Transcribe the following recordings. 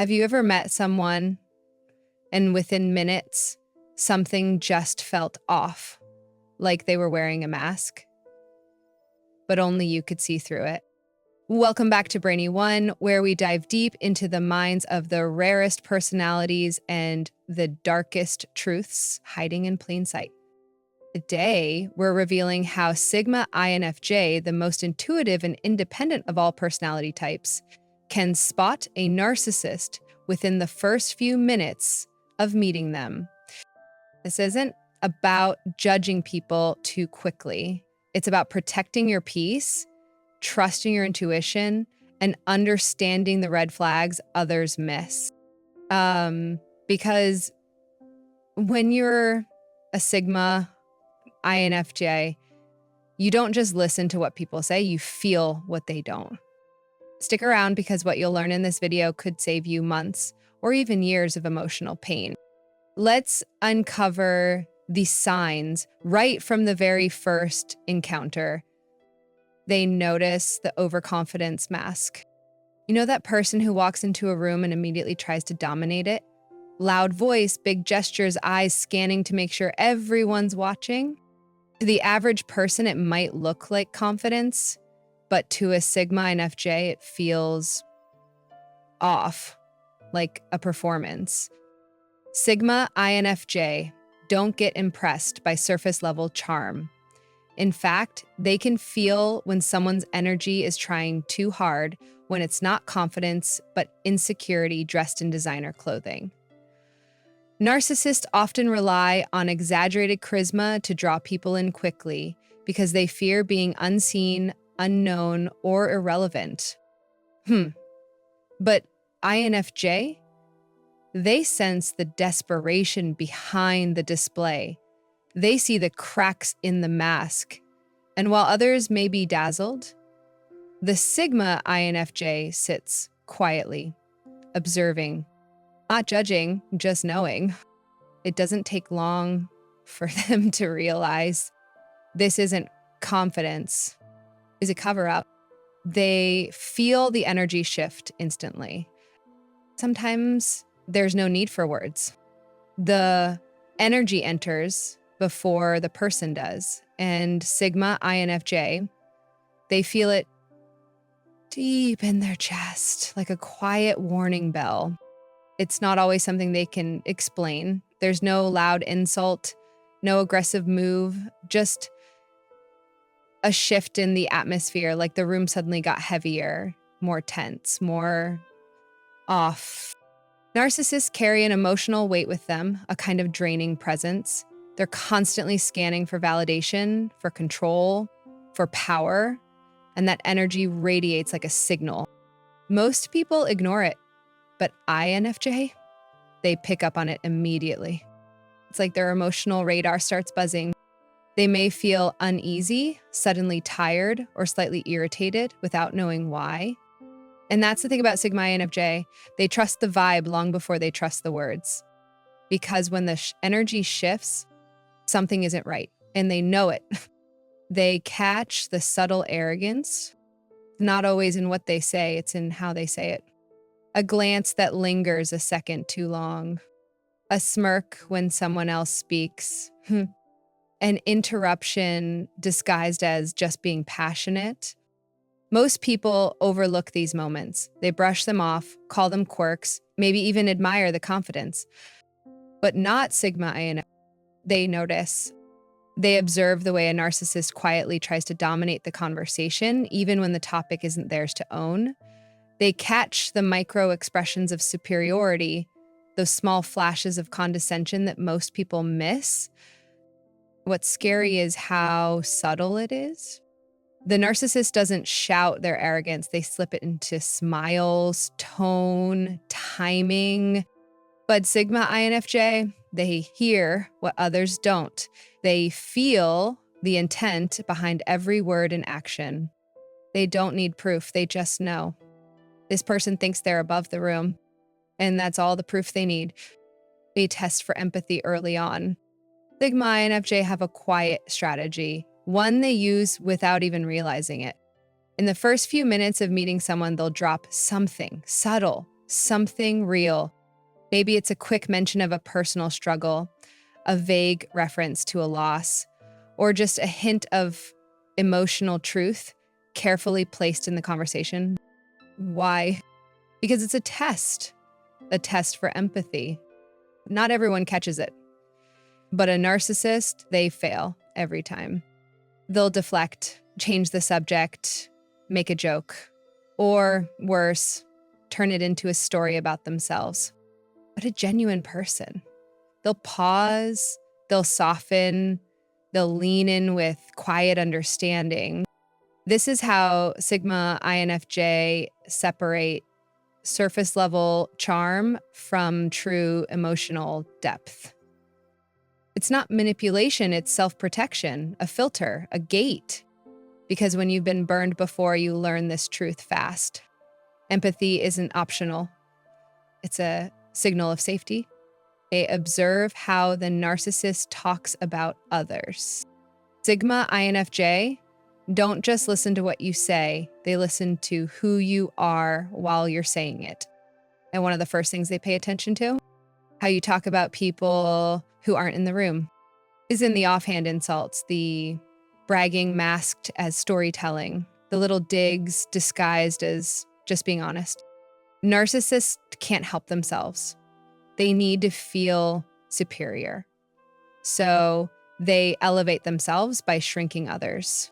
Have you ever met someone and within minutes, something just felt off, like they were wearing a mask, but only you could see through it? Welcome back to Brainy One, where we dive deep into the minds of the rarest personalities and the darkest truths hiding in plain sight. Today, we're revealing how Sigma INFJ, the most intuitive and independent of all personality types, can spot a narcissist within the first few minutes of meeting them. This isn't about judging people too quickly. It's about protecting your peace, trusting your intuition, and understanding the red flags others miss. Because when you're a Sigma INFJ, you don't just listen to what people say, you feel what they don't. Stick around because what you'll learn in this video could save you months or even years of emotional pain. Let's uncover the signs right from the very first encounter. They notice the overconfidence mask. You know that person who walks into a room and immediately tries to dominate it? Loud voice, big gestures, eyes scanning to make sure everyone's watching? To the average person, it might look like confidence, but to a Sigma INFJ, it feels off, like a performance. Sigma INFJ don't get impressed by surface-level charm. In fact, they can feel when someone's energy is trying too hard, when it's not confidence, but insecurity dressed in designer clothing. Narcissists often rely on exaggerated charisma to draw people in quickly because they fear being unseen, unknown, or irrelevant. But INFJ? They sense the desperation behind the display. They see the cracks in the mask. And while others may be dazzled, the Sigma INFJ sits quietly, observing. Not judging, just knowing. It doesn't take long for them to realize this isn't confidence, it's a cover-up. They feel the energy shift instantly. Sometimes there's no need for words. The energy enters before the person does, and Sigma INFJ, they feel it deep in their chest, like a quiet warning bell. It's not always something they can explain. There's no loud insult, no aggressive move, just a shift in the atmosphere, like the room suddenly got heavier, more tense, more off. Narcissists carry an emotional weight with them, a kind of draining presence. They're constantly scanning for validation, for control, for power, and that energy radiates like a signal. Most people ignore it. But INFJ, they pick up on it immediately. It's like their emotional radar starts buzzing. They may feel uneasy, suddenly tired, or slightly irritated without knowing why. And that's the thing about Sigma INFJ. They trust the vibe long before they trust the words. Because when the energy shifts, something isn't right, and they know it. They catch the subtle arrogance, not always in what they say, it's in how they say it. A glance that lingers a second too long. A smirk when someone else speaks. An interruption disguised as just being passionate. Most people overlook these moments. They brush them off, call them quirks, maybe even admire the confidence. But not Sigma INFJ. They notice. They observe the way a narcissist quietly tries to dominate the conversation, even when the topic isn't theirs to own. They catch the micro expressions of superiority, those small flashes of condescension that most people miss. What's scary is how subtle it is. The narcissist doesn't shout their arrogance. They slip it into smiles, tone, timing. But Sigma INFJ, they hear what others don't. They feel the intent behind every word and action. They don't need proof. They just know. This person thinks they're above the room, and that's all the proof they need. They test for empathy early on. Sigma INFJ have a quiet strategy, one they use without even realizing it. In the first few minutes of meeting someone, they'll drop something subtle, something real. Maybe it's a quick mention of a personal struggle, a vague reference to a loss, or just a hint of emotional truth carefully placed in the conversation. Why? Because it's a test for empathy. Not everyone catches it, but a narcissist, they fail every time. They'll deflect, change the subject, make a joke, or worse, turn it into a story about themselves. But a genuine person, they'll pause, they'll soften, they'll lean in with quiet understanding. This is how Sigma INFJ separate surface level charm from true emotional depth. It's not manipulation, it's self-protection, a filter, a gate. Because when you've been burned before, you learn this truth fast. Empathy isn't optional. It's a signal of safety. They observe how the narcissist talks about others. Sigma INFJ don't just listen to what you say, they listen to who you are while you're saying it. And one of the first things they pay attention to, how you talk about people who aren't in the room, is in the offhand insults, the bragging masked as storytelling, the little digs disguised as just being honest. Narcissists can't help themselves. They need to feel superior. So they elevate themselves by shrinking others.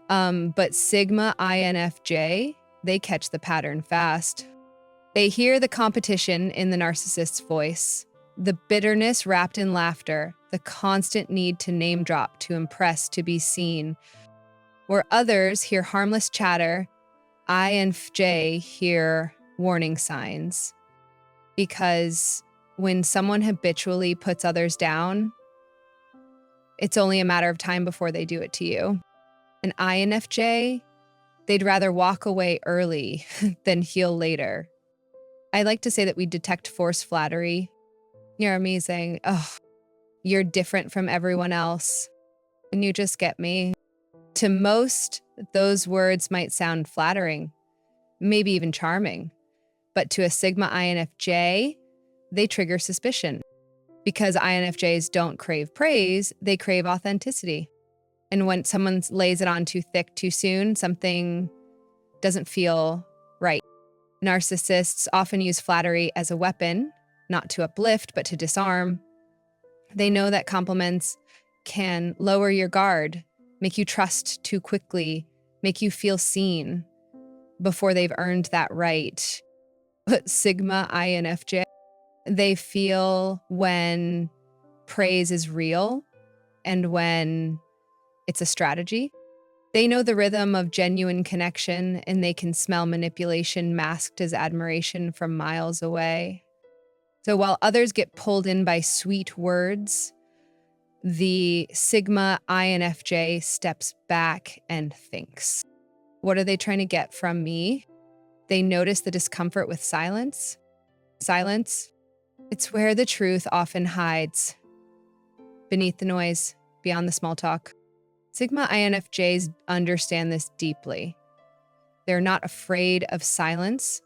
But Sigma INFJ, they catch the pattern fast. They hear the competition in the narcissist's voice, the bitterness wrapped in laughter, the constant need to name drop, to impress, to be seen. Where others hear harmless chatter, INFJ hear warning signs. Because when someone habitually puts others down, it's only a matter of time before they do it to you. An INFJ, they'd rather walk away early than heal later. I like to say that we detect forced flattery. You're amazing. Oh, you're different from everyone else. And you just get me. To most, those words might sound flattering, maybe even charming. But to a Sigma INFJ, they trigger suspicion. Because INFJs don't crave praise, they crave authenticity. And when someone lays it on too thick too soon, something doesn't feel right. Narcissists often use flattery as a weapon, not to uplift, but to disarm. They know that compliments can lower your guard, make you trust too quickly, make you feel seen before they've earned that right. But Sigma INFJ, they feel when praise is real and when it's a strategy. They know the rhythm of genuine connection, and they can smell manipulation masked as admiration from miles away. So while others get pulled in by sweet words, the Sigma INFJ steps back and thinks, what are they trying to get from me? They notice the discomfort with silence. Silence, it's where the truth often hides, beneath the noise, beyond the small talk. Sigma INFJs understand this deeply. They're not afraid of silence.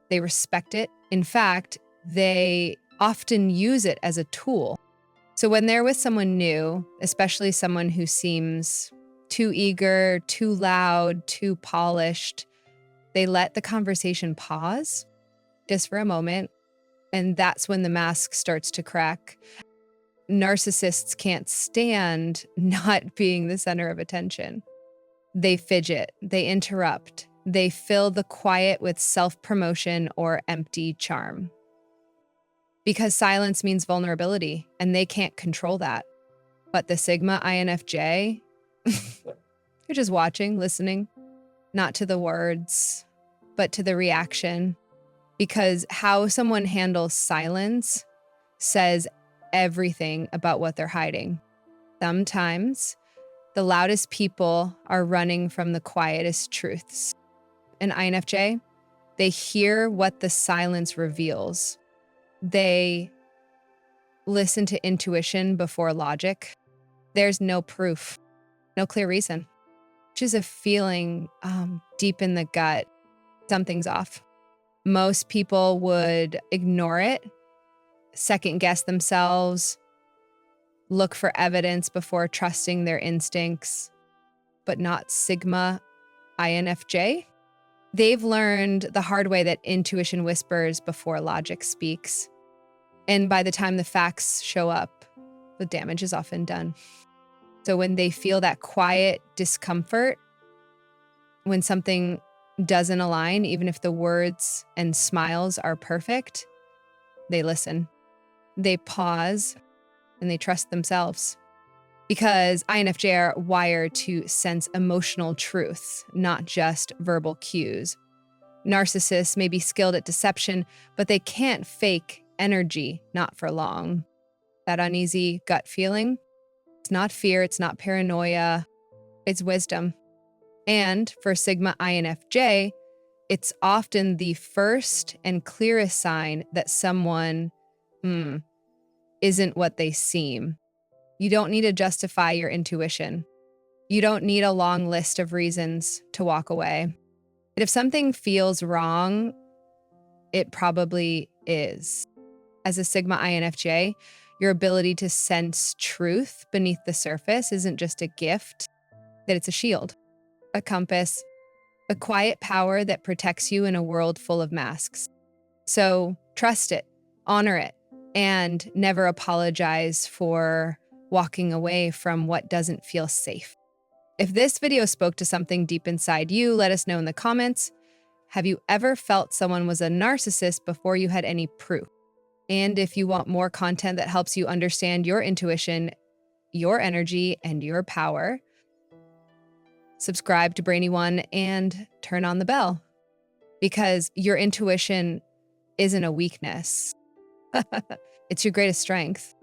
They respect it. In fact, they often use it as a tool. So when they're with someone new, especially someone who seems too eager, too loud, too polished, they let the conversation pause just for a moment. And that's when the mask starts to crack. Narcissists can't stand not being the center of attention. They fidget, they interrupt, they fill the quiet with self-promotion or empty charm. Because silence means vulnerability, and they can't control that. But the Sigma INFJ, you're just watching, listening, not to the words, but to the reaction. Because how someone handles silence says everything about what they're hiding. Sometimes the loudest people are running from the quietest truths. An INFJ, they hear what the silence reveals. They listen to intuition before logic. There's no proof, no clear reason. Just a feeling deep in the gut. something's off. Most people would ignore it, second guess themselves, look for evidence before trusting their instincts, but not Sigma INFJ. They've learned the hard way that intuition whispers before logic speaks. And by the time the facts show up, the damage is often done. So when they feel that quiet discomfort, when something doesn't align, even if the words and smiles are perfect, they listen. They pause and they trust themselves. Because INFJ are wired to sense emotional truth, not just verbal cues. Narcissists may be skilled at deception, but they can't fake energy, not for long. That uneasy gut feeling, it's not fear, it's not paranoia, it's wisdom. And for Sigma INFJ, it's often the first and clearest sign that someone isn't what they seem. You don't need to justify your intuition. You don't need a long list of reasons to walk away. If something feels wrong, it probably is. As a Sigma INFJ, your ability to sense truth beneath the surface isn't just a gift, that it's a shield, a compass, a quiet power that protects you in a world full of masks. So trust it, honor it, and never apologize for walking away from what doesn't feel safe. If this video spoke to something deep inside you, let us know in the comments. Have you ever felt someone was a narcissist before you had any proof? And if you want more content that helps you understand your intuition, your energy, and your power, subscribe to Brainy One and turn on the bell. Because your intuition isn't a weakness. It's your greatest strength.